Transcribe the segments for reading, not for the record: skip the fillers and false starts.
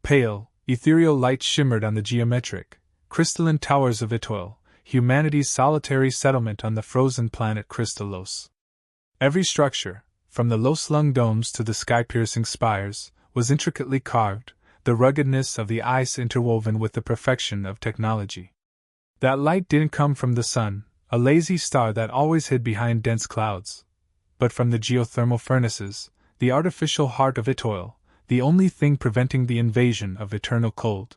Pale, ethereal light shimmered on the geometric, crystalline towers of Étoile, humanity's solitary settlement on the frozen planet Krystallos. Every structure, from the low-slung domes to the sky-piercing spires, was intricately carved, the ruggedness of the ice interwoven with the perfection of technology. That light didn't come from the sun, a lazy star that always hid behind dense clouds, but from the geothermal furnaces, the artificial heart of Étoile, the only thing preventing the invasion of eternal cold.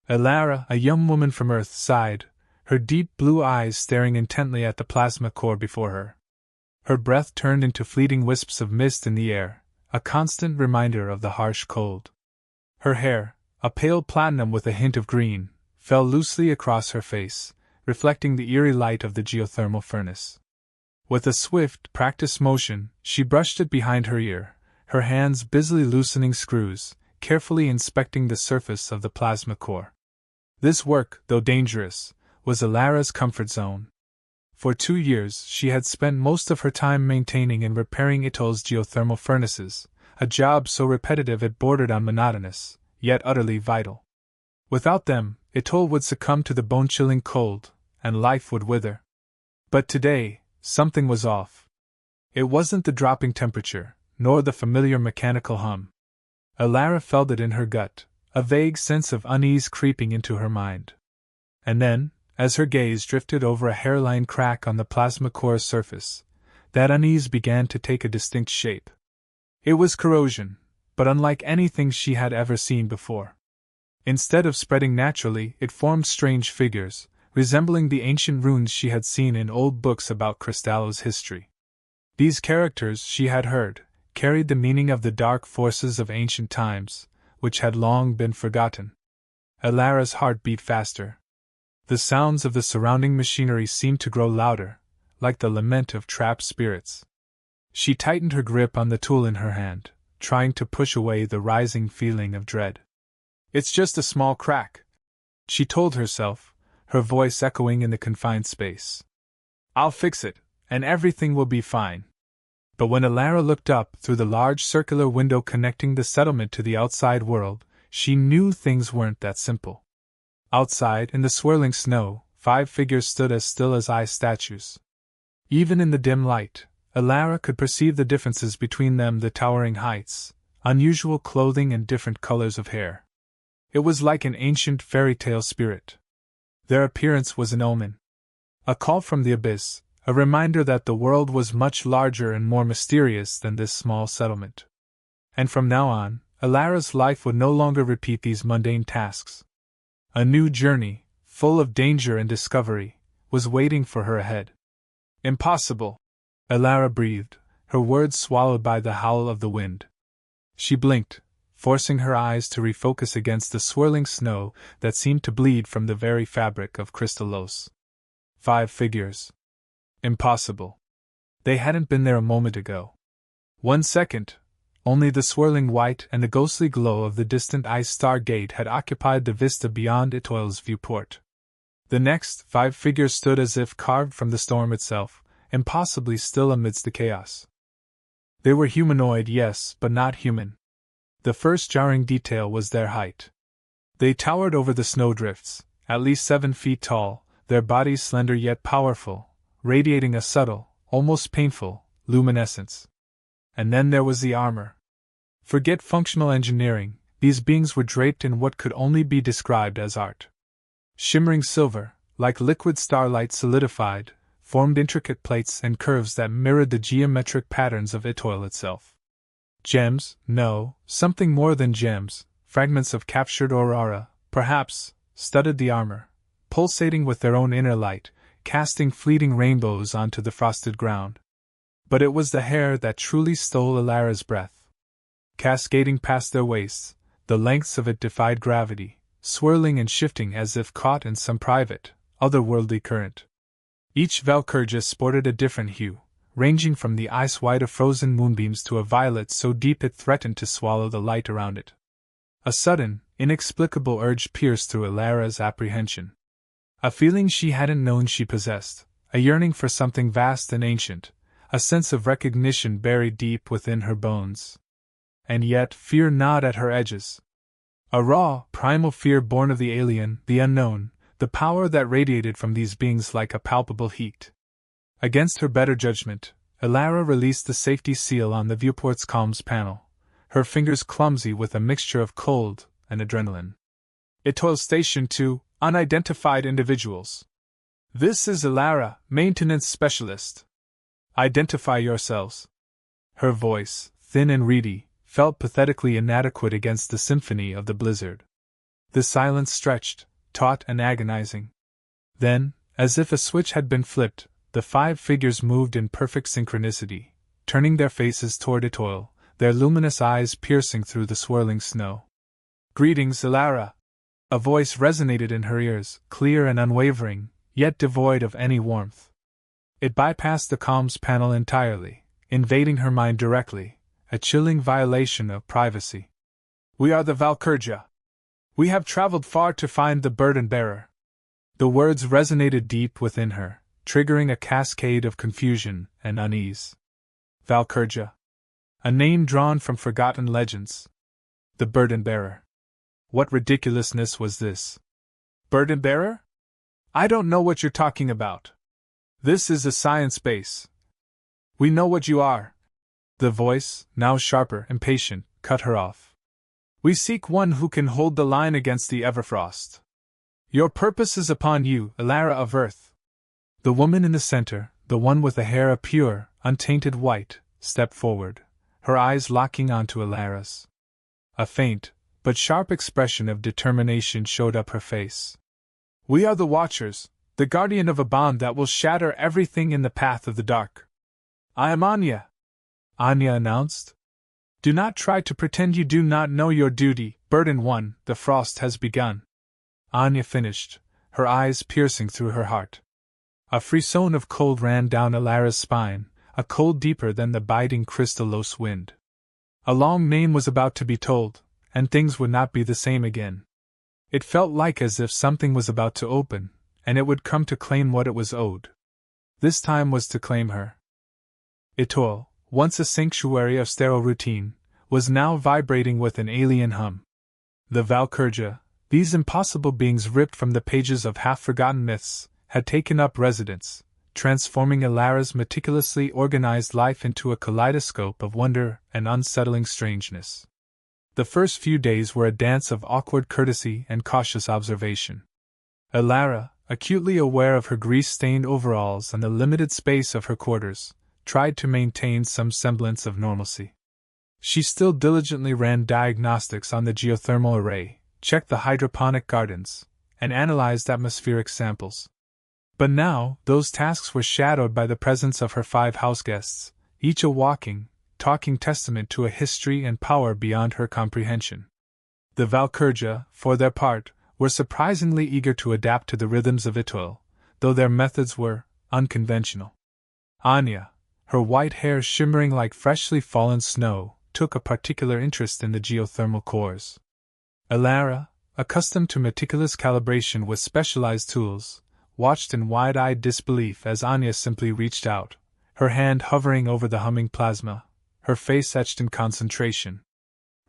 Elara, a young woman from Earth, sighed, her deep blue eyes staring intently at the plasma core before her. Her breath turned into fleeting wisps of mist in the air, a constant reminder of the harsh cold. Her hair, a pale platinum with a hint of green, fell loosely across her face, reflecting the eerie light of the geothermal furnace. With a swift, practiced motion, she brushed it behind her ear, her hands busily loosening screws, carefully inspecting the surface of the plasma core. This work, though dangerous, was Elara's comfort zone. For 2 years she had spent most of her time maintaining and repairing Étoile's geothermal furnaces, a job so repetitive it bordered on monotonous, yet utterly vital. Without them, Étoile would succumb to the bone-chilling cold, and life would wither. But today, something was off. It wasn't the dropping temperature, nor the familiar mechanical hum. Elara felt it in her gut, a vague sense of unease creeping into her mind. And then, as her gaze drifted over a hairline crack on the plasma core's surface, that unease began to take a distinct shape. It was corrosion, but unlike anything she had ever seen before. Instead of spreading naturally, it formed strange figures, resembling the ancient runes she had seen in old books about Krystallos' history. These characters, she had heard, carried the meaning of the dark forces of ancient times, which had long been forgotten. Elara's heart beat faster. The sounds of the surrounding machinery seemed to grow louder, like the lament of trapped spirits. She tightened her grip on the tool in her hand, trying to push away the rising feeling of dread. "It's just a small crack," she told herself, her voice echoing in the confined space. "I'll fix it, and everything will be fine." But when Elara looked up through the large circular window connecting the settlement to the outside world, she knew things weren't that simple. Outside, in the swirling snow, 5 figures stood as still as ice statues. Even in the dim light, Elara could perceive the differences between them: the towering heights, unusual clothing, and different colors of hair. It was like an ancient fairy tale spirit. Their appearance was an omen. A call from the abyss, a reminder that the world was much larger and more mysterious than this small settlement. And from now on, Elara's life would no longer repeat these mundane tasks. A new journey, full of danger and discovery, was waiting for her ahead. "Impossible," Elara breathed, her words swallowed by the howl of the wind. She blinked, forcing her eyes to refocus against the swirling snow that seemed to bleed from the very fabric of Krystallos. 5 figures. Impossible. They hadn't been there a moment ago. 1 second, only the swirling white and the ghostly glow of the distant ice star gate had occupied the vista beyond Étoile's viewport. The next, 5 figures stood as if carved from the storm itself, impossibly still amidst the chaos. They were humanoid, yes, but not human. The first jarring detail was their height. They towered over the snowdrifts, at least 7 feet tall, their bodies slender yet powerful, radiating a subtle, almost painful, luminescence. And then there was the armor. Forget functional engineering, these beings were draped in what could only be described as art. Shimmering silver, like liquid starlight solidified, formed intricate plates and curves that mirrored the geometric patterns of Étoile itself. Gems, no, something more than gems, fragments of captured aurora, perhaps, studded the armor, pulsating with their own inner light, casting fleeting rainbows onto the frosted ground. But it was the hair that truly stole Elara's breath. Cascading past their waists, the lengths of it defied gravity, swirling and shifting as if caught in some private, otherworldly current. Each Valkyrja sported a different hue, ranging from the ice-white of frozen moonbeams to a violet so deep it threatened to swallow the light around it. A sudden, inexplicable urge pierced through Elara's apprehension. A feeling she hadn't known she possessed, a yearning for something vast and ancient, a sense of recognition buried deep within her bones. And yet fear gnawed at her edges. A raw, primal fear born of the alien, the unknown, the power that radiated from these beings like a palpable heat. Against her better judgment, Elara released the safety seal on the viewport's comms panel, her fingers clumsy with a mixture of cold and adrenaline. Étoile Station 2, unidentified individuals. This is Elara, maintenance specialist. Identify yourselves. Her voice, thin and reedy, felt pathetically inadequate against the symphony of the blizzard. The silence stretched, taut and agonizing. Then, as if a switch had been flipped, the 5 figures moved in perfect synchronicity, turning their faces toward Étoile, their luminous eyes piercing through the swirling snow. Greetings, Elara! A voice resonated in her ears, clear and unwavering, yet devoid of any warmth. It bypassed the comms panel entirely, invading her mind directly, a chilling violation of privacy. We are the Valkyrja. We have traveled far to find the Burdenbearer. The words resonated deep within her, triggering a cascade of confusion and unease. Valkyrja. A name drawn from forgotten legends. The Burdenbearer. What ridiculousness was this? Burdenbearer? I don't know what you're talking about. This is a science base. We know what you are. The voice, now sharper, impatient, cut her off. We seek one who can hold the line against the Everfrost. Your purpose is upon you, Elara of Earth. The woman in the center, the one with the hair a pure, untainted white, stepped forward, her eyes locking onto Elara's. A faint, but sharp expression of determination showed up her face. We are the Watchers, the guardian of a bond that will shatter everything in the path of the dark. I am Anya, Anya announced. Do not try to pretend you do not know your duty, Burden 1, the frost has begun. Anya finished, her eyes piercing through her heart. A frisson of cold ran down Elara's spine, a cold deeper than the biting Krystallos wind. A long name was about to be told, and things would not be the same again. It felt like as if something was about to open, and it would come to claim what it was owed. This time was to claim her. Étoile, once a sanctuary of sterile routine, was now vibrating with an alien hum. The Valkyrja, these impossible beings ripped from the pages of half-forgotten myths, had taken up residence, transforming Elara's meticulously organized life into a kaleidoscope of wonder and unsettling strangeness. The first few days were a dance of awkward courtesy and cautious observation. Elara, acutely aware of her grease-stained overalls and the limited space of her quarters, tried to maintain some semblance of normalcy. She still diligently ran diagnostics on the geothermal array, checked the hydroponic gardens, and analyzed atmospheric samples. But now, those tasks were shadowed by the presence of her 5 houseguests, each a walking, talking testament to a history and power beyond her comprehension. The Valkyrja, for their part, were surprisingly eager to adapt to the rhythms of Étoile, though their methods were unconventional. Anya, her white hair shimmering like freshly fallen snow, took a particular interest in the geothermal cores. Elara, accustomed to meticulous calibration with specialized tools, watched in wide-eyed disbelief as Anya simply reached out, her hand hovering over the humming plasma, her face etched in concentration.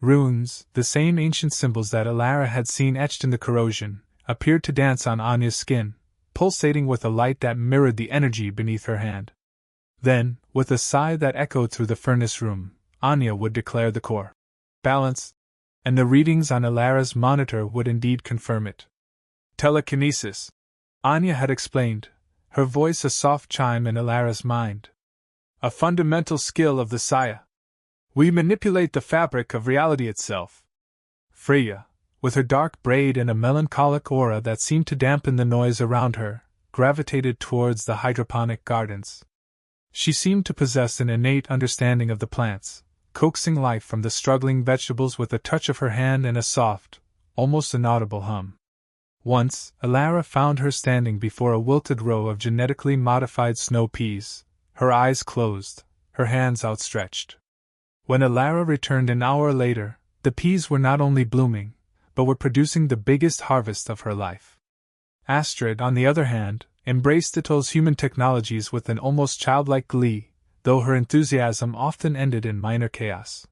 Runes, the same ancient symbols that Elara had seen etched in the corrosion, appeared to dance on Anya's skin, pulsating with a light that mirrored the energy beneath her hand. Then, with a sigh that echoed through the furnace room, Anya would declare the core balance, and the readings on Elara's monitor would indeed confirm it. Telekinesis, Anya had explained, her voice a soft chime in Elara's mind. A fundamental skill of the Saya. We manipulate the fabric of reality itself. Freya, with her dark braid and a melancholic aura that seemed to dampen the noise around her, gravitated towards the hydroponic gardens. She seemed to possess an innate understanding of the plants, coaxing life from the struggling vegetables with a touch of her hand and a soft, almost inaudible hum. Once, Elara found her standing before a wilted row of genetically modified snow peas, her eyes closed, her hands outstretched. When Elara returned an hour later, the peas were not only blooming, but were producing the biggest harvest of her life. Astrid, on the other hand, embraced Étoile's human technologies with an almost childlike glee, though her enthusiasm often ended in minor chaos.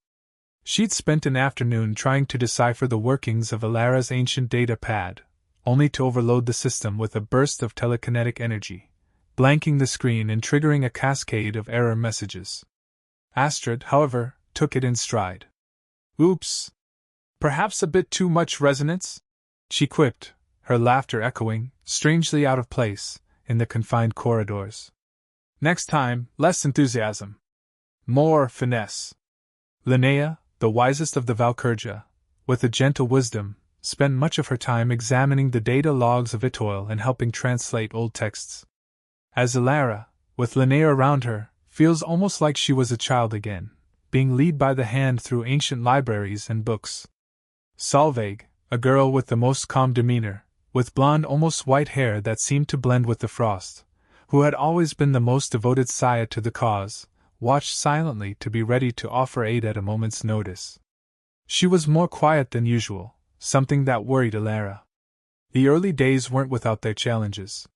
She'd spent an afternoon trying to decipher the workings of Elara's ancient data pad, only to overload the system with a burst of telekinetic energy, blanking the screen and triggering a cascade of error messages. Astrid, however, took it in stride. "Oops. Perhaps a bit too much resonance?" she quipped, her laughter echoing, strangely out of place, in the confined corridors. "Next time, less enthusiasm. More finesse." Linnea, the wisest of the Valkyrja, with a gentle wisdom, spent much of her time examining the data logs of Étoile and helping translate old texts. As Elara, with Linnea around her, feels almost like she was a child again, being led by the hand through ancient libraries and books. Solveig, a girl with the most calm demeanor, with blonde almost white hair that seemed to blend with the frost, who had always been the most devoted sire to the cause, watched silently to be ready to offer aid at a moment's notice. She was more quiet than usual, something that worried Elara. The early days weren't without their challenges.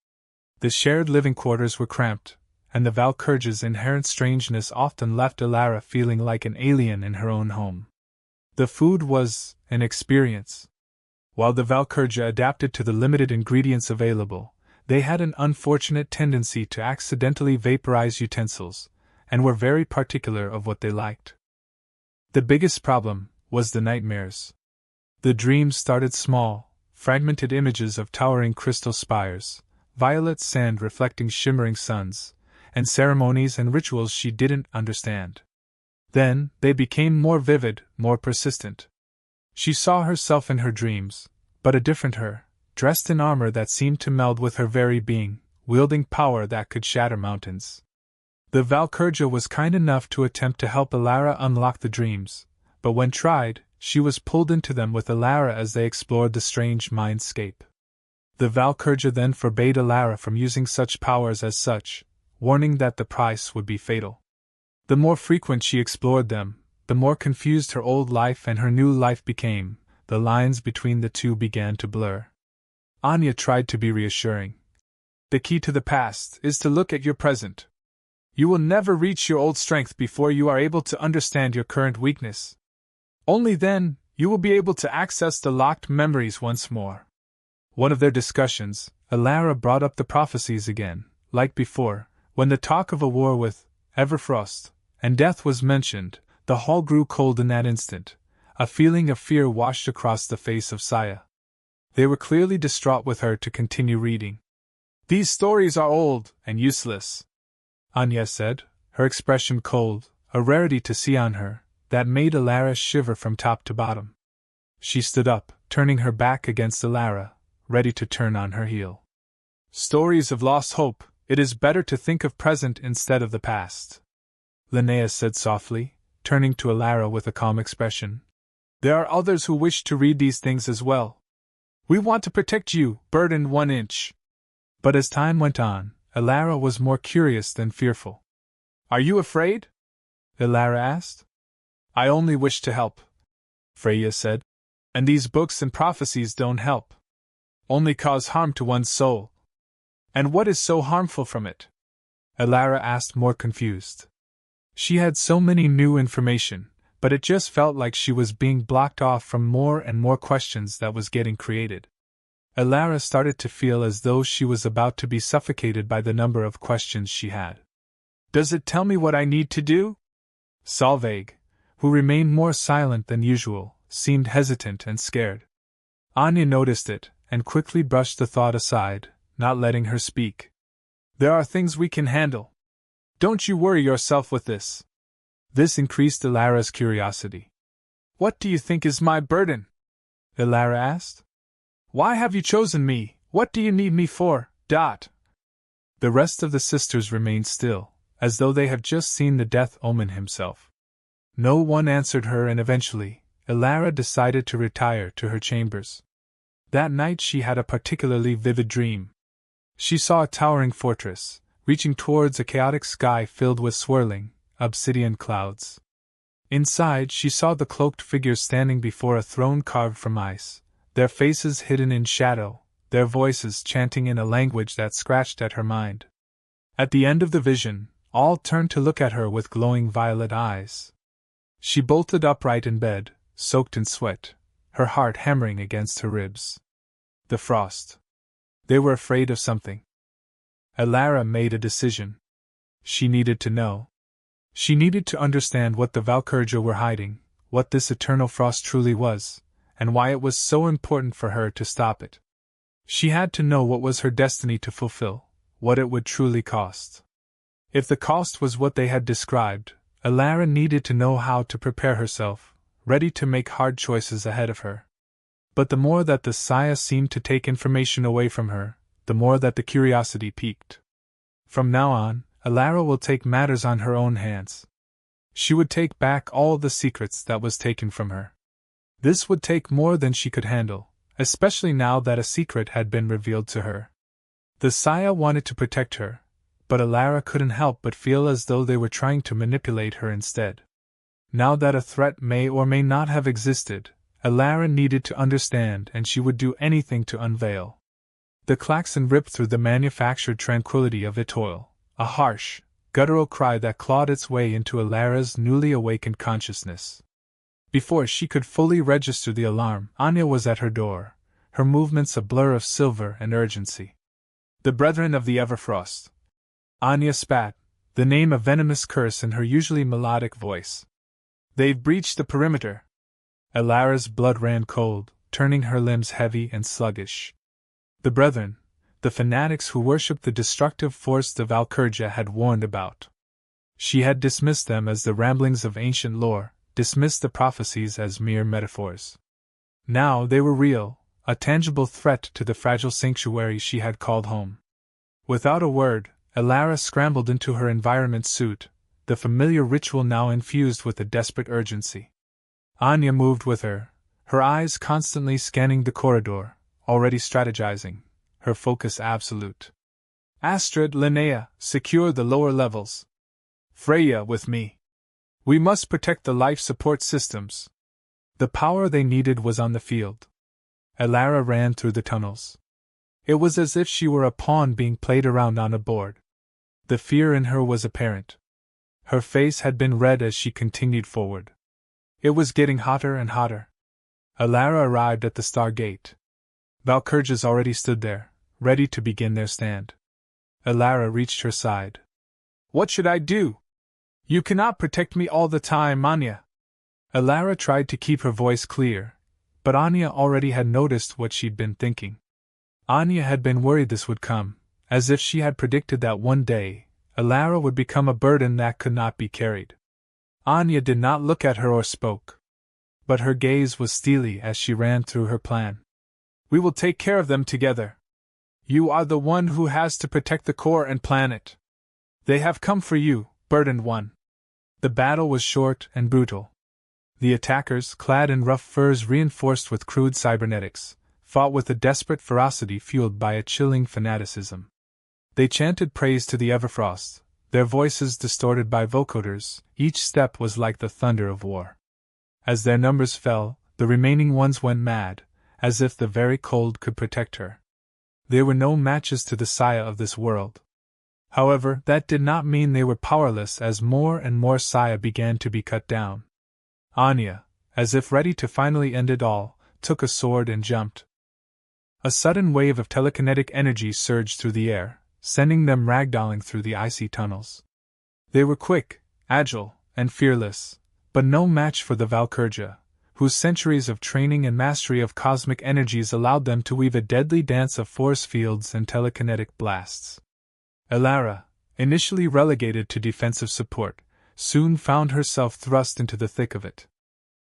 The shared living quarters were cramped, and the Valkyrja's inherent strangeness often left Elara feeling like an alien in her own home. The food was an experience. While the Valkyrja adapted to the limited ingredients available, they had an unfortunate tendency to accidentally vaporize utensils, and were very particular of what they liked. The biggest problem was the nightmares. The dreams started small, fragmented images of towering crystal spires, violet sand reflecting shimmering suns, and ceremonies and rituals she didn't understand. Then, they became more vivid, more persistent. She saw herself in her dreams, but a different her, dressed in armor that seemed to meld with her very being, wielding power that could shatter mountains. The Valkyrja was kind enough to attempt to help Elara unlock the dreams, but when tried, she was pulled into them with Elara as they explored the strange mindscape. The Valkyrja then forbade Elara from using such powers as such, warning that the price would be fatal. The more frequent she explored them, the more confused her old life and her new life became. The lines between the two began to blur. Anya tried to be reassuring. "The key to the past is to look at your present. You will never reach your old strength before you are able to understand your current weakness. Only then, you will be able to access the locked memories once more." One of their discussions, Elara brought up the prophecies again, like before, when the talk of a war with Everfrost and death was mentioned. The hall grew cold in that instant. A feeling of fear washed across the face of Saya. They were clearly distraught with her to continue reading. "These stories are old and useless," Anya said, her expression cold, a rarity to see on her, that made Elara shiver from top to bottom. She stood up, turning her back against Elara, ready to turn on her heel. "Stories of lost hope, it is better to think of present instead of the past," Linnea said softly, turning to Elara with a calm expression. "There are others who wish to read these things as well. We want to protect you, burden 1 inch." But as time went on, Elara was more curious than fearful. "Are you afraid?" Elara asked. "I only wish to help," Freya said. "And these books and prophecies don't help. Only cause harm to one's soul." "And what is so harmful from it?" Elara asked, more confused. She had so many new information, but it just felt like she was being blocked off from more and more questions that was getting created. Elara started to feel as though she was about to be suffocated by the number of questions she had. "Does it tell me what I need to do?" Solveig, who remained more silent than usual, seemed hesitant and scared. Anya noticed it, and quickly brushed the thought aside, not letting her speak. "There are things we can handle. Don't you worry yourself with this." This increased Elara's curiosity. "What do you think is my burden?" Elara asked. "Why have you chosen me? What do you need me for? ... The rest of the sisters remained still, as though they have just seen the death omen himself. No one answered her, and eventually, Elara decided to retire to her chambers. That night she had a particularly vivid dream. She saw a towering fortress, reaching towards a chaotic sky filled with swirling, obsidian clouds. Inside she saw the cloaked figures standing before a throne carved from ice, their faces hidden in shadow, their voices chanting in a language that scratched at her mind. At the end of the vision, all turned to look at her with glowing violet eyes. She bolted upright in bed, soaked in sweat, her heart hammering against her ribs. The frost. They were afraid of something. Elara made a decision. She needed to know. She needed to understand what the Valkyrja were hiding, what this eternal frost truly was, and why it was so important for her to stop it. She had to know what was her destiny to fulfill, what it would truly cost. If the cost was what they had described, Elara needed to know how to prepare herself, ready to make hard choices ahead of her. But the more that the Saya seemed to take information away from her, the more that the curiosity piqued. From now on, Elara will take matters on her own hands. She would take back all the secrets that was taken from her. This would take more than she could handle, especially now that a secret had been revealed to her. The Saya wanted to protect her, but Elara couldn't help but feel as though they were trying to manipulate her instead. Now that a threat may or may not have existed, Elara needed to understand, and she would do anything to unveil. The klaxon ripped through the manufactured tranquility of Étoile, a harsh, guttural cry that clawed its way into Elara's newly awakened consciousness. Before she could fully register the alarm, Anya was at her door, her movements a blur of silver and urgency. The brethren of the Everfrost. Anya spat, the name a venomous curse in her usually melodic voice. They've breached the perimeter. Elara's blood ran cold, turning her limbs heavy and sluggish. The brethren, the fanatics who worshipped the destructive force the Valkyrja had warned about. She had dismissed them as the ramblings of ancient lore, dismissed the prophecies as mere metaphors. Now they were real, a tangible threat to the fragile sanctuary she had called home. Without a word, Elara scrambled into her environment suit, the familiar ritual now infused with a desperate urgency. Anya moved with her, her eyes constantly scanning the corridor, already strategizing, her focus absolute. Astrid, Linnea, secure the lower levels. Freya, with me. We must protect the life support systems. The power they needed was on the field. Elara ran through the tunnels. It was as if she were a pawn being played around on a board. The fear in her was apparent. Her face had been red as she continued forward. It was getting hotter and hotter. Elara arrived at the Stargate. Valkyrjas already stood there, ready to begin their stand. Elara reached her side. What should I do? You cannot protect me all the time, Anya. Elara tried to keep her voice clear, but Anya already had noticed what she'd been thinking. Anya had been worried this would come, as if she had predicted that one day, Elara would become a burden that could not be carried. Anya did not look at her or spoke, but her gaze was steely as she ran through her plan. We will take care of them together. You are the one who has to protect the core and planet. They have come for you, burdened one. The battle was short and brutal. The attackers, clad in rough furs reinforced with crude cybernetics, fought with a desperate ferocity fueled by a chilling fanaticism. They chanted praise to the Everfrost, their voices distorted by vocoders. Each step was like the thunder of war. As their numbers fell, the remaining ones went mad, as if the very cold could protect her. They were no matches to the Saya of this world. However, that did not mean they were powerless as more and more Saya began to be cut down. Anya, as if ready to finally end it all, took a sword and jumped. A sudden wave of telekinetic energy surged through the air, sending them ragdolling through the icy tunnels. They were quick, agile, and fearless, but no match for the Valkyrja, whose centuries of training and mastery of cosmic energies allowed them to weave a deadly dance of force fields and telekinetic blasts. Elara, initially relegated to defensive support, soon found herself thrust into the thick of it.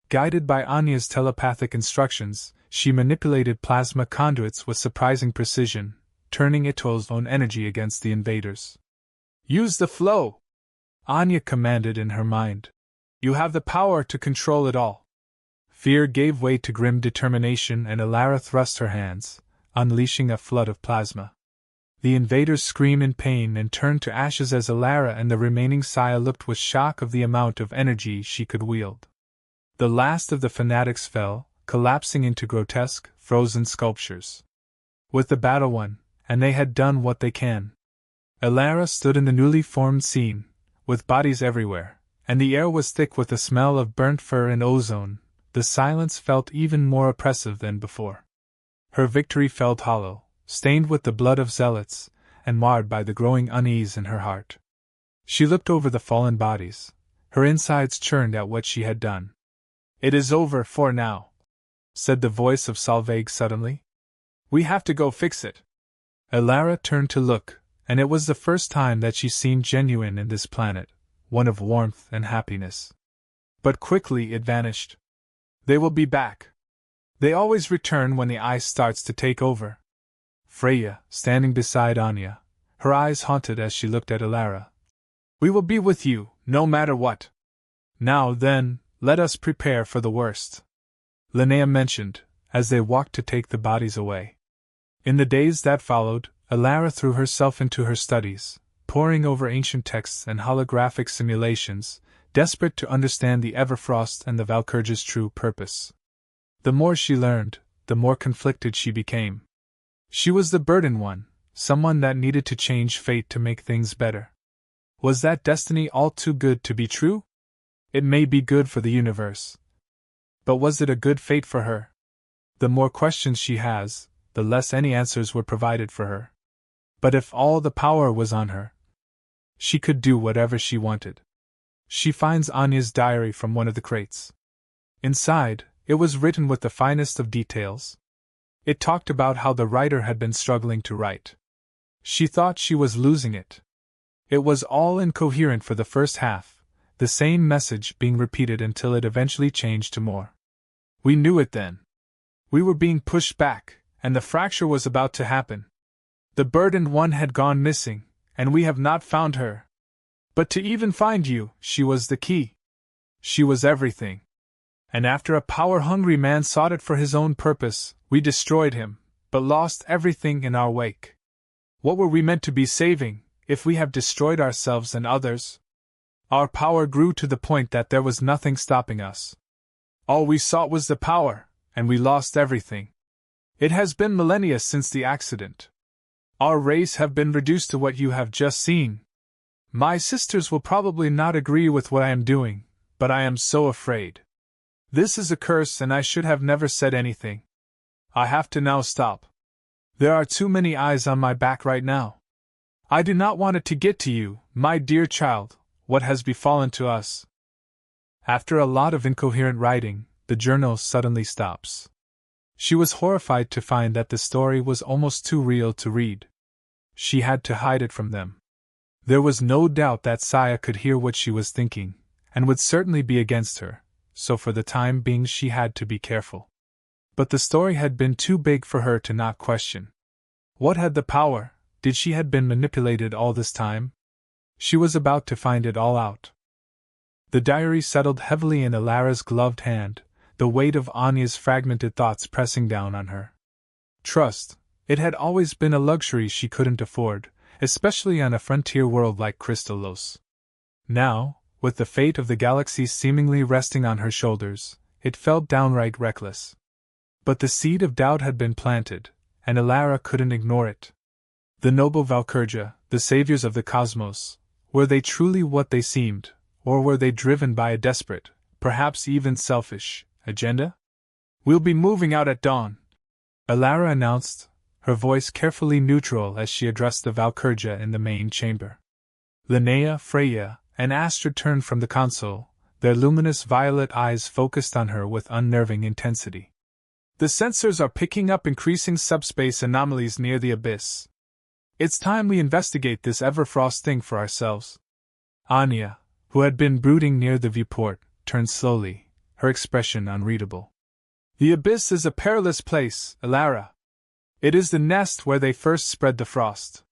Guided by Anya's telepathic instructions, she manipulated plasma conduits with surprising precision, turning Étoile's own energy against the invaders. Use the flow! Anya commanded in her mind. You have the power to control it all. Fear gave way to grim determination, and Elara thrust her hands, unleashing a flood of plasma. The invaders screamed in pain and turned to ashes as Elara and the remaining Saya looked with shock of the amount of energy she could wield. The last of the fanatics fell, collapsing into grotesque, frozen sculptures. With the battle won, and they had done what they can. Elara stood in the newly formed scene, with bodies everywhere, and the air was thick with the smell of burnt fur and ozone. The silence felt even more oppressive than before. Her victory felt hollow, stained with the blood of zealots, and marred by the growing unease in her heart. She looked over the fallen bodies, her insides churned at what she had done. "It is over for now," said the voice of Solveig suddenly. "We have to go fix it." Elara turned to look, and it was the first time that she seemed genuine in this planet, one of warmth and happiness. But quickly it vanished. "They will be back. They always return when the ice starts to take over." Freya, standing beside Anya, her eyes haunted as she looked at Elara. "We will be with you, no matter what. Now then, let us prepare for the worst," Linnea mentioned, as they walked to take the bodies away. In the days that followed, Elara threw herself into her studies, poring over ancient texts and holographic simulations, desperate to understand the Everfrost and the Valkyrja's true purpose. The more she learned, the more conflicted she became. She was the burdened one, someone that needed to change fate to make things better. Was that destiny all too good to be true? It may be good for the universe. But was it a good fate for her? The more questions she has, the less any answers were provided for her. But if all the power was on her, she could do whatever she wanted. She finds Anya's diary from one of the crates. Inside, it was written with the finest of details. It talked about how the writer had been struggling to write. She thought she was losing it. It was all incoherent for the first half, the same message being repeated until it eventually changed to more. "We knew it then. We were being pushed back, and the fracture was about to happen. The burdened one had gone missing, and we have not found her. But to even find you, she was the key. She was everything. And after a power-hungry man sought it for his own purpose, we destroyed him, but lost everything in our wake. What were we meant to be saving, if we have destroyed ourselves and others? Our power grew to the point that there was nothing stopping us. All we sought was the power, and we lost everything. It has been millennia since the accident. Our race have been reduced to what you have just seen. My sisters will probably not agree with what I am doing, but I am so afraid. This is a curse and I should have never said anything. I have to now stop. There are too many eyes on my back right now. I do not want it to get to you, my dear child, what has befallen to us." After a lot of incoherent writing, the journal suddenly stops. She was horrified to find that the story was almost too real to read. She had to hide it from them. There was no doubt that Saya could hear what she was thinking, and would certainly be against her, so for the time being she had to be careful. But the story had been too big for her to not question. What had the power? Did she had been manipulated all this time? She was about to find it all out. The diary settled heavily in Elara's gloved hand, the weight of Anya's fragmented thoughts pressing down on her. Trust, it had always been a luxury she couldn't afford, especially on a frontier world like Krystallos. Now, with the fate of the galaxy seemingly resting on her shoulders, it felt downright reckless. But the seed of doubt had been planted, and Elara couldn't ignore it. The noble Valkyrja, the saviors of the cosmos, were they truly what they seemed, or were they driven by a desperate, perhaps even selfish, agenda? "We'll be moving out at dawn," Elara announced, her voice carefully neutral as she addressed the Valkyrja in the main chamber. Linnea, Freya, and Astrid turned from the console, their luminous violet eyes focused on her with unnerving intensity. "The sensors are picking up increasing subspace anomalies near the abyss. It's time we investigate this Everfrost thing for ourselves." Anya, who had been brooding near the viewport, turned slowly, her expression unreadable. "The abyss is a perilous place, Elara. It is the nest where they first spread the frost.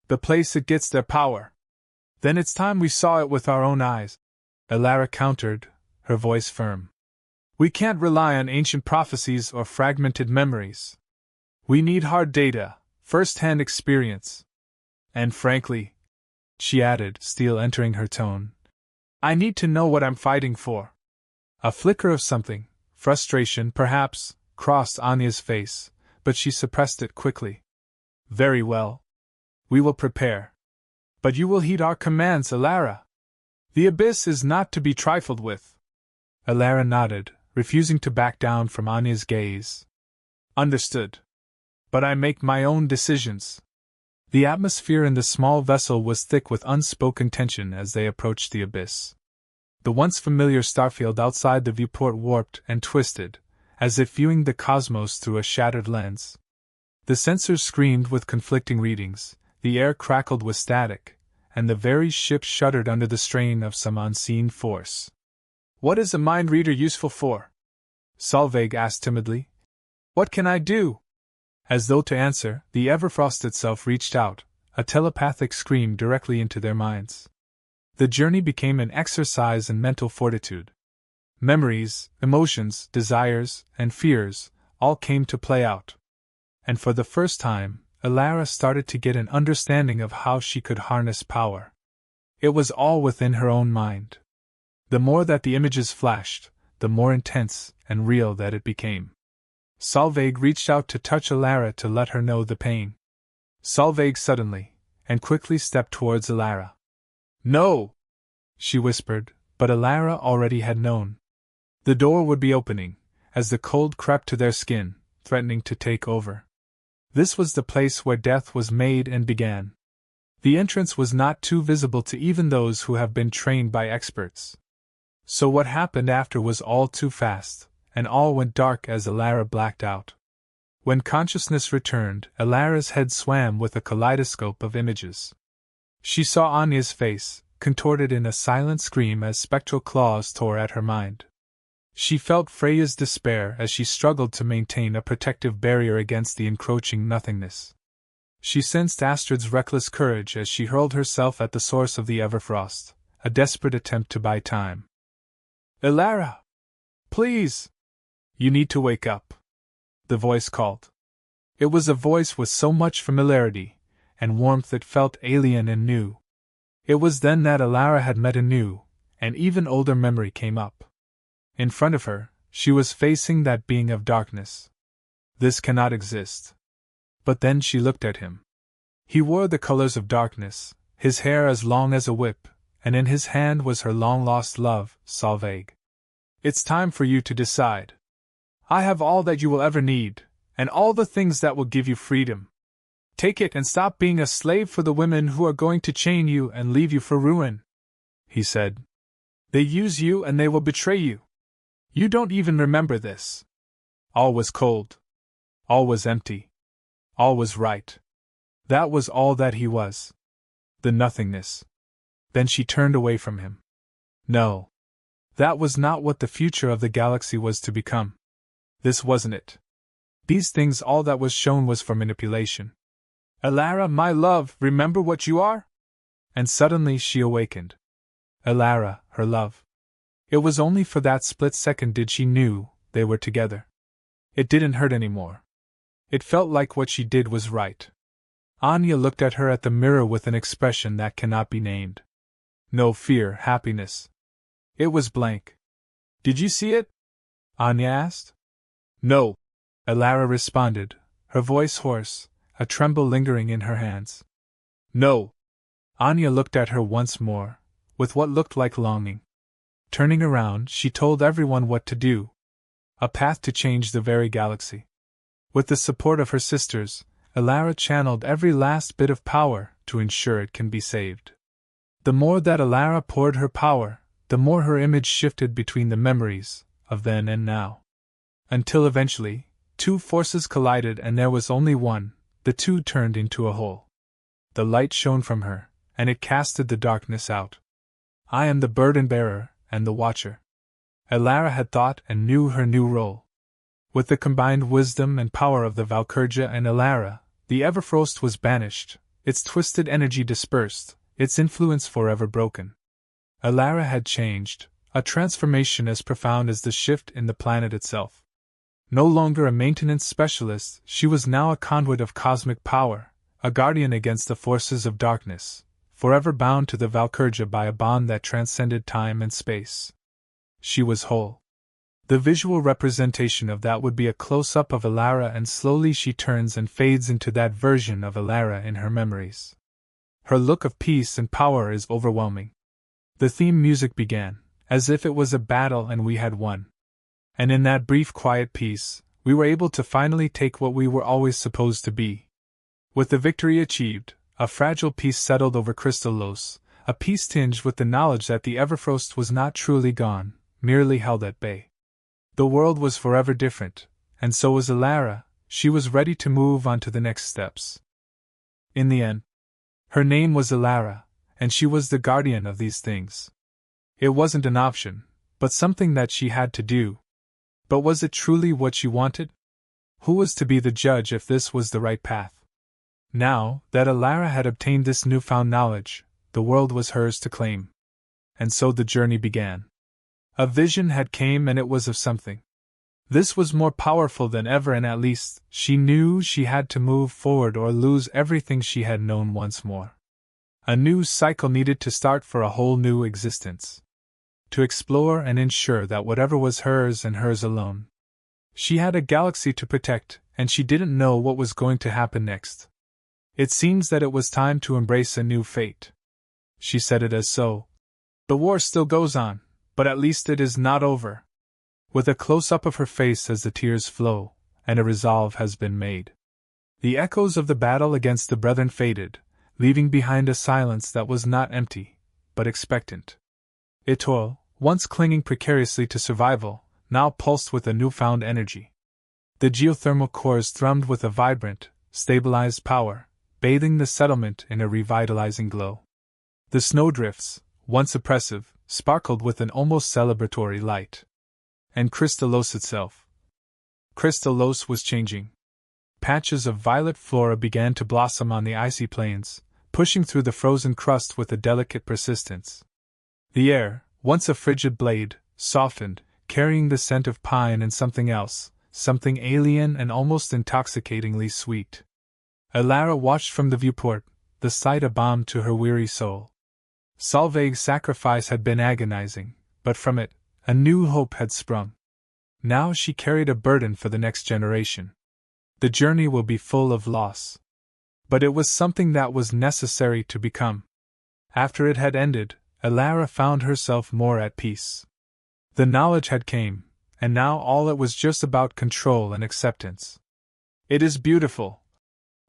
The place it gets their power. Then it's time we saw it with our own eyes," Elara countered, her voice firm. "We can't rely on ancient prophecies or fragmented memories. We need hard data, first-hand experience. And frankly," she added, steel entering her tone, "I need to know what I'm fighting for." A flicker of something, frustration perhaps, crossed Anya's face, but she suppressed it quickly. "Very well. We will prepare. But you will heed our commands, Elara. The abyss is not to be trifled with. Elara nodded, refusing to back down from Anya's gaze. Understood. But I make my own decisions. The atmosphere in the small vessel was thick with unspoken tension as they approached the abyss. The once familiar starfield outside the viewport warped and twisted, as if viewing the cosmos through a shattered lens. The sensors screamed with conflicting readings, the air crackled with static, and the very ship shuddered under the strain of some unseen force. What is a mind reader useful for? Solveig asked timidly. What can I do? As though to answer, the Everfrost itself reached out, a telepathic scream directly into their minds. The journey became an exercise in mental fortitude. Memories, emotions, desires, and fears all came to play out. And for the first time, Elara started to get an understanding of how she could harness power. It was all within her own mind. The more that the images flashed, the more intense and real that it became. Solveig reached out to touch Elara to let her know the pain. Solveig suddenly, and quickly stepped towards Elara. No! She whispered, but Elara already had known. The door would be opening, as the cold crept to their skin, threatening to take over. This was the place where death was made and began. The entrance was not too visible to even those who have been trained by experts. So what happened after was all too fast, and all went dark as Elara blacked out. When consciousness returned, Elara's head swam with a kaleidoscope of images. She saw Anya's face, contorted in a silent scream as spectral claws tore at her mind. She felt Freya's despair as she struggled to maintain a protective barrier against the encroaching nothingness. She sensed Astrid's reckless courage as she hurled herself at the source of the Everfrost, a desperate attempt to buy time. Elara! Please! You need to wake up. The voice called. It was a voice with so much familiarity and warmth it felt alien and new. It was then that Elara had met a new, and even older memory came up. In front of her, she was facing that being of darkness. This cannot exist. But then she looked at him. He wore the colors of darkness, his hair as long as a whip, and in his hand was her long-lost love, Solveig. It's time for you to decide. I have all that you will ever need, and all the things that will give you freedom. Take it and stop being a slave for the women who are going to chain you and leave you for ruin, he said. They use you and they will betray you. You don't even remember this. All was cold. All was empty. All was right. That was all that he was. The nothingness. Then she turned away from him. No. That was not what the future of the galaxy was to become. This wasn't it. These things, all that was shown was for manipulation. Elara, my love, remember what you are? And suddenly she awakened. Elara, her love. It was only for that split second did she knew they were together. It didn't hurt anymore. It felt like what she did was right. Anya looked at her at the mirror with an expression that cannot be named. No fear, happiness. It was blank. Did you see it? Anya asked. No, Elara responded, her voice hoarse, a tremble lingering in her hands. No. Anya looked at her once more, with what looked like longing. Turning around, she told everyone what to do. A path to change the very galaxy. With the support of her sisters, Elara channeled every last bit of power to ensure it can be saved. The more that Elara poured her power, the more her image shifted between the memories of then and now. Until eventually, two forces collided and there was only one, the two turned into a whole. The light shone from her, and it casted the darkness out. I am the Burdenbearer and the Watcher. Elara had thought and knew her new role. With the combined wisdom and power of the Valkyrja and Elara, the Everfrost was banished, its twisted energy dispersed, its influence forever broken. Elara had changed, a transformation as profound as the shift in the planet itself. No longer a maintenance specialist, she was now a conduit of cosmic power, a guardian against the forces of darkness, forever bound to the Valkyrja by a bond that transcended time and space. She was whole. The visual representation of that would be a close-up of Elara, and slowly she turns and fades into that version of Elara in her memories. Her look of peace and power is overwhelming. The theme music began, as if it was a battle and we had won. And in that brief quiet peace, we were able to finally take what we were always supposed to be. With the victory achieved, a fragile peace settled over Krystallos, a peace tinged with the knowledge that the Everfrost was not truly gone, merely held at bay. The world was forever different, and so was Elara. She was ready to move on to the next steps. In the end, her name was Elara, and she was the guardian of these things. It wasn't an option, but something that she had to do. But was it truly what she wanted? Who was to be the judge if this was the right path? Now that Elara had obtained this newfound knowledge, the world was hers to claim. And so the journey began. A vision had come, and it was of something. This was more powerful than ever, and at least she knew she had to move forward or lose everything she had known once more. A new cycle needed to start for a whole new existence. To explore and ensure that whatever was hers and hers alone. She had a galaxy to protect, and she didn't know what was going to happen next. It seems that it was time to embrace a new fate. She said it as so. The war still goes on, but at least it is not over. With a close-up of her face as the tears flow, and a resolve has been made. The echoes of the battle against the brethren faded, leaving behind a silence that was not empty, but expectant. Étoile, once clinging precariously to survival, now pulsed with a newfound energy. The geothermal cores thrummed with a vibrant, stabilized power, bathing the settlement in a revitalizing glow. The snowdrifts, once oppressive, sparkled with an almost celebratory light. And Krystallos itself. Krystallos was changing. Patches of violet flora began to blossom on the icy plains, pushing through the frozen crust with a delicate persistence. The air, once a frigid blade, softened, carrying the scent of pine and something else, something alien and almost intoxicatingly sweet. Elara watched from the viewport, the sight a balm to her weary soul. Solveig's sacrifice had been agonizing, but from it, a new hope had sprung. Now she carried a burden for the next generation. The journey will be full of loss. But it was something that was necessary to become. After it had ended, Elara found herself more at peace. The knowledge had came, and now all it was just about control and acceptance. It is beautiful,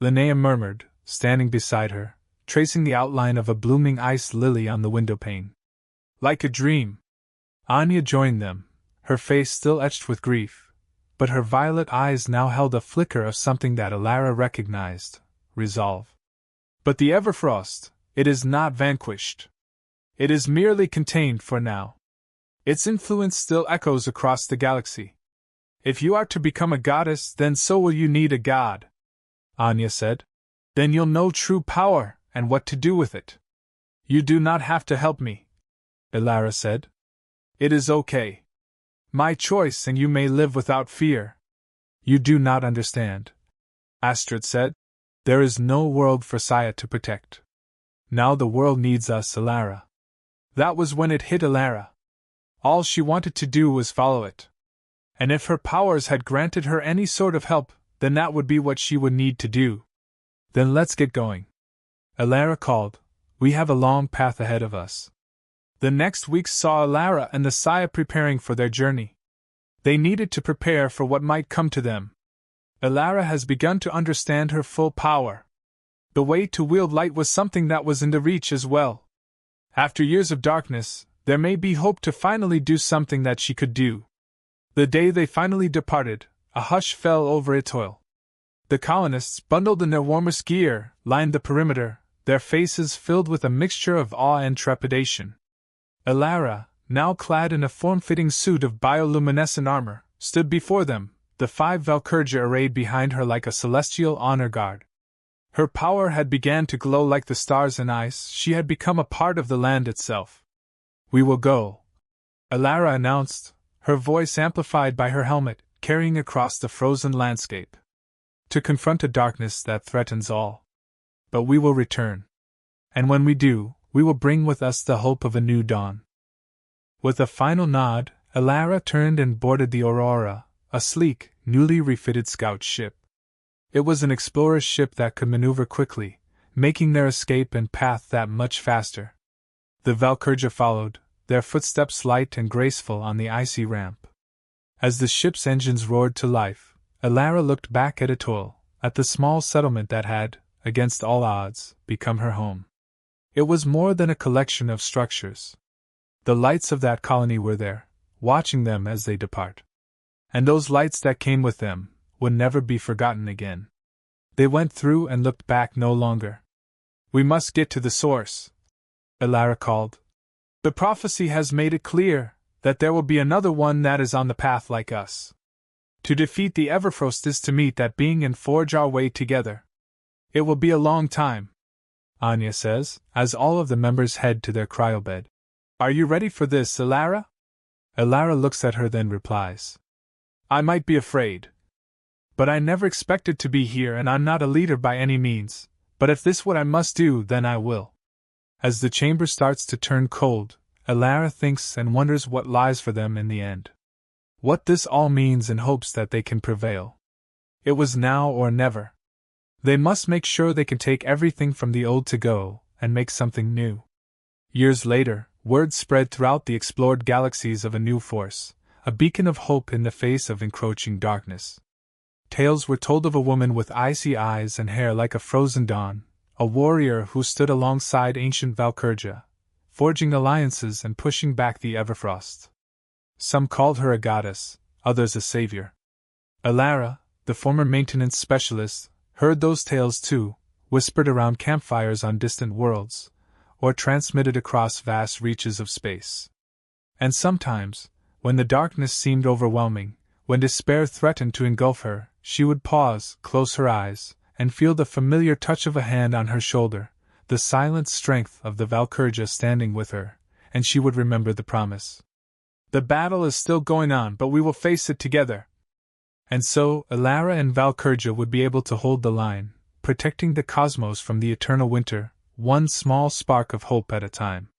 Linnea murmured, standing beside her, tracing the outline of a blooming ice lily on the windowpane. Like a dream. Anya joined them, her face still etched with grief, but her violet eyes now held a flicker of something that Elara recognized: resolve. But the Everfrost, it is not vanquished. It is merely contained for now. Its influence still echoes across the galaxy. If you are to become a goddess, then so will you need a god, Anya said. Then you'll know true power, and what to do with it. You do not have to help me, Elara said. It is okay. My choice, and you may live without fear. You do not understand, Astrid said. There is no world for Saya to protect. Now the world needs us, Elara. That was when it hit Elara. All she wanted to do was follow it. And if her powers had granted her any sort of help, then that would be what she would need to do. Then let's get going, Elara called. We have a long path ahead of us. The next week saw Elara and the Saya preparing for their journey. They needed to prepare for what might come to them. Elara has begun to understand her full power. The way to wield light was something that was in the reach as well. After years of darkness, there may be hope to finally do something that she could do. The day they finally departed, a hush fell over Étoile. The colonists, bundled in their warmest gear, lined the perimeter, their faces filled with a mixture of awe and trepidation. Elara, now clad in a form-fitting suit of bioluminescent armor, stood before them, the 5 Valkyrja arrayed behind her like a celestial honor guard. Her power had begun to glow like the stars in ice. She had become a part of the land itself. We will go, Elara announced, her voice amplified by her helmet, carrying across the frozen landscape. To confront a darkness that threatens all. But we will return. And when we do, we will bring with us the hope of a new dawn. With a final nod, Elara turned and boarded the Aurora, a sleek, newly refitted scout ship. It was an explorer's ship that could maneuver quickly, making their escape and path that much faster. The Valkyrja followed, their footsteps light and graceful on the icy ramp. As the ship's engines roared to life, Elara looked back at Étoile, at the small settlement that had, against all odds, become her home. It was more than a collection of structures. The lights of that colony were there, watching them as they depart. And those lights that came with them would never be forgotten again. They went through and looked back no longer. "We must get to the source," Elara called. "The prophecy has made it clear that there will be another one that is on the path like us. To defeat the Everfrost is to meet that being and forge our way together. It will be a long time," Anya says, as all of the members head to their cryobed. "Are you ready for this, Elara?" Elara looks at her, then replies, "I might be afraid. But I never expected to be here, and I'm not a leader by any means, but if this is what I must do, then I will." As the chamber starts to turn cold, Elara thinks and wonders what lies for them in the end. What this all means, and hopes that they can prevail. It was now or never. They must make sure they can take everything from the old to go, and make something new. Years later, word spread throughout the explored galaxies of a new force, a beacon of hope in the face of encroaching darkness. Tales were told of a woman with icy eyes and hair like a frozen dawn, a warrior who stood alongside ancient Valkyrja, forging alliances and pushing back the Everfrost. Some called her a goddess, others a savior. Elara, the former maintenance specialist, heard those tales too, whispered around campfires on distant worlds, or transmitted across vast reaches of space. And sometimes, when the darkness seemed overwhelming, when despair threatened to engulf her, she would pause, close her eyes, and feel the familiar touch of a hand on her shoulder, the silent strength of the Valkyrja standing with her, and she would remember the promise. "The battle is still going on, but we will face it together." And so, Elara and Valkyrja would be able to hold the line, protecting the cosmos from the eternal winter, one small spark of hope at a time.